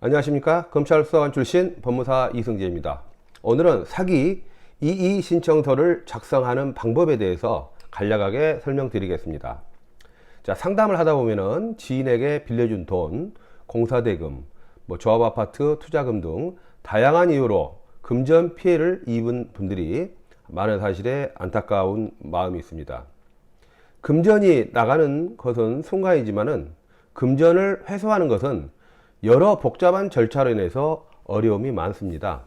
안녕하십니까. 검찰수사관 출신 법무사 이승재입니다. 오늘은 사기 이의 신청서를 작성하는 방법에 대해서 간략하게 설명드리겠습니다. 자, 상담을 하다 보면은 지인에게 빌려준 돈, 공사대금, 조합아파트 투자금 등 다양한 이유로 금전 피해를 입은 분들이 많은 사실에 안타까운 마음이 있습니다. 금전이 나가는 것은 순간이지만은 금전을 회수하는 것은 여러 복잡한 절차로 인해서 어려움이 많습니다.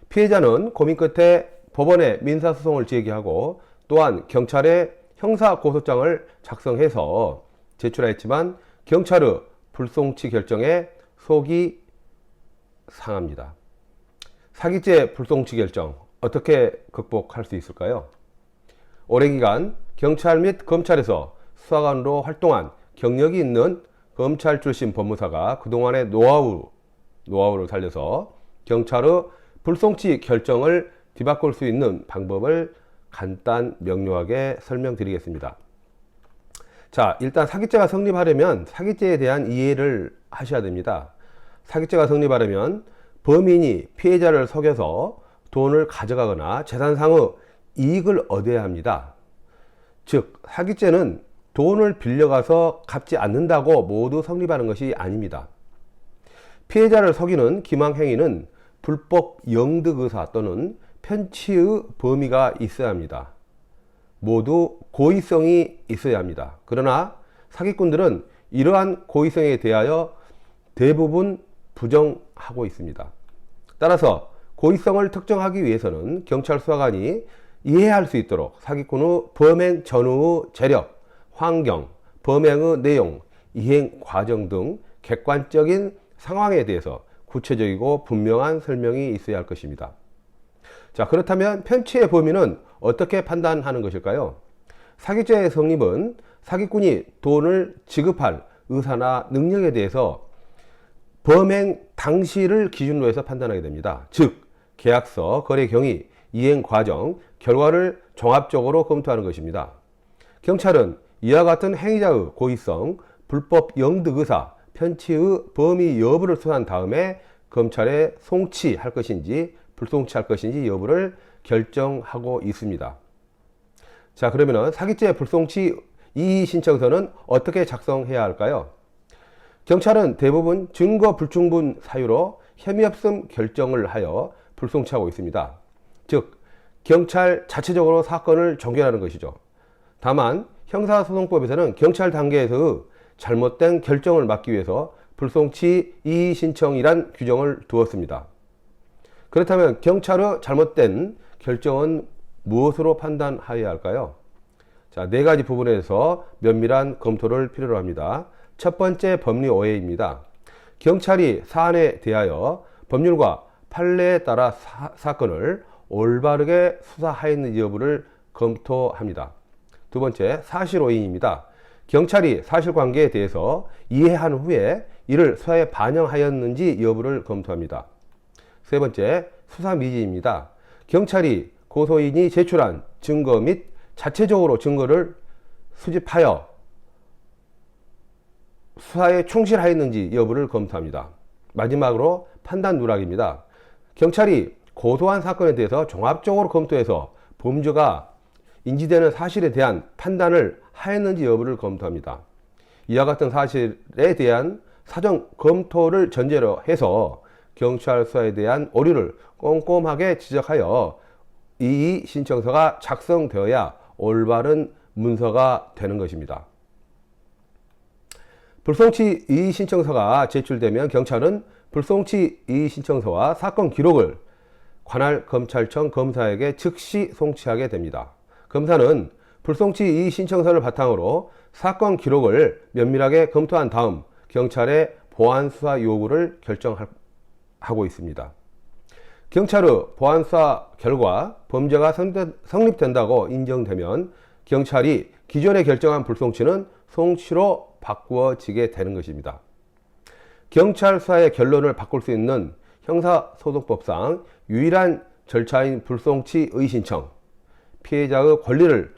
피해자는 고민 끝에 법원에 민사소송을 제기하고 또한 경찰에 형사고소장을 작성해서 제출했지만 경찰의 불송치 결정에 속이 상합니다. 사기죄 불송치 결정 어떻게 극복할 수 있을까요? 오랜 기간 경찰 및 검찰에서 수사관으로 활동한 경력이 있는 검찰 출신 법무사가 그동안의 노하우를 살려서 경찰의 불송치 결정을 뒤바꿀 수 있는 방법을 간단 명료하게 설명드리겠습니다. 자, 일단 사기죄가 성립하려면 사기죄에 대한 이해를 하셔야 됩니다. 사기죄가 성립하려면 범인이 피해자를 속여서 돈을 가져가거나 재산상의 이익을 얻어야 합니다. 즉, 사기죄는 돈을 빌려가서 갚지 않는다고 모두 성립하는 것이 아닙니다. 피해자를 속이는 기망행위는 불법 영득의사 또는 편취의 범위가 있어야 합니다. 모두 고의성이 있어야 합니다. 그러나 사기꾼들은 이러한 고의성에 대하여 대부분 부정하고 있습니다. 따라서 고의성을 특정하기 위해서는 경찰 수사관이 이해할 수 있도록 사기꾼의 범행 전후의 재력, 환경, 범행의 내용, 이행 과정 등 객관적인 상황에 대해서 구체적이고 분명한 설명이 있어야 할 것입니다. 자, 그렇다면 편취의 범위는 어떻게 판단하는 것일까요? 사기죄의 성립은 사기꾼이 돈을 지급할 의사나 능력에 대해서 범행 당시를 기준으로 해서 판단하게 됩니다. 즉, 계약서, 거래 경위, 이행 과정, 결과를 종합적으로 검토하는 것입니다. 경찰은 이와 같은 행위자의 고의성, 불법 영득의사, 편취의 범위 여부를 수사한 다음에 검찰에 송치할 것인지 불송치할 것인지 여부를 결정하고 있습니다. 자, 그러면은 사기죄 불송치 이의 신청서는 어떻게 작성해야 할까요? 경찰은 대부분 증거 불충분 사유로 혐의 없음 결정을 하여 불송치하고 있습니다. 즉, 경찰 자체적으로 사건을 종결하는 것이죠. 다만 형사소송법에서는 경찰 단계에서의 잘못된 결정을 막기 위해서 불송치 이의 신청이란 규정을 두었습니다. 그렇다면 경찰의 잘못된 결정은 무엇으로 판단하여야 할까요? 자, 네 가지 부분에서 면밀한 검토를 필요로 합니다. 첫 번째, 법리 오해입니다. 경찰이 사안에 대하여 법률과 판례에 따라 사건을 올바르게 수사하였는지 여부를 검토합니다. 두 번째, 사실 오인입니다. 경찰이 사실관계에 대해서 이해한 후에 이를 수사에 반영하였는지 여부를 검토합니다. 세 번째, 수사미지입니다. 경찰이 고소인이 제출한 증거 및 자체적으로 증거를 수집하여 수사에 충실하였는지 여부를 검토합니다. 마지막으로 판단 누락입니다. 경찰이 고소한 사건에 대해서 종합적으로 검토해서 범죄가 인지되는 사실에 대한 판단을 하였는지 여부를 검토합니다. 이와 같은 사실에 대한 사전 검토를 전제로 해서 경찰 수사에 대한 오류를 꼼꼼하게 지적하여 이의 신청서가 작성되어야 올바른 문서가 되는 것입니다. 불송치 이의 신청서가 제출되면 경찰은 불송치 이의 신청서와 사건 기록을 관할 검찰청 검사에게 즉시 송치하게 됩니다. 검사는 불송치 이의 신청서를 바탕으로 사건 기록을 면밀하게 검토한 다음 경찰의 보안 수사 요구를 결정하고 있습니다. 경찰의 보안 수사 결과 범죄가 성립된다고 인정되면 경찰이 기존에 결정한 불송치는 송치로 바꾸어지게 되는 것입니다. 경찰 수사의 결론을 바꿀 수 있는 형사소송법상 유일한 절차인 불송치 의신청, 피해자의 권리를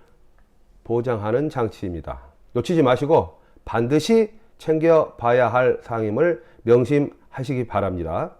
보장하는 장치입니다. 놓치지 마시고 반드시 챙겨봐야 할 사항임을 명심하시기 하시기 바랍니다.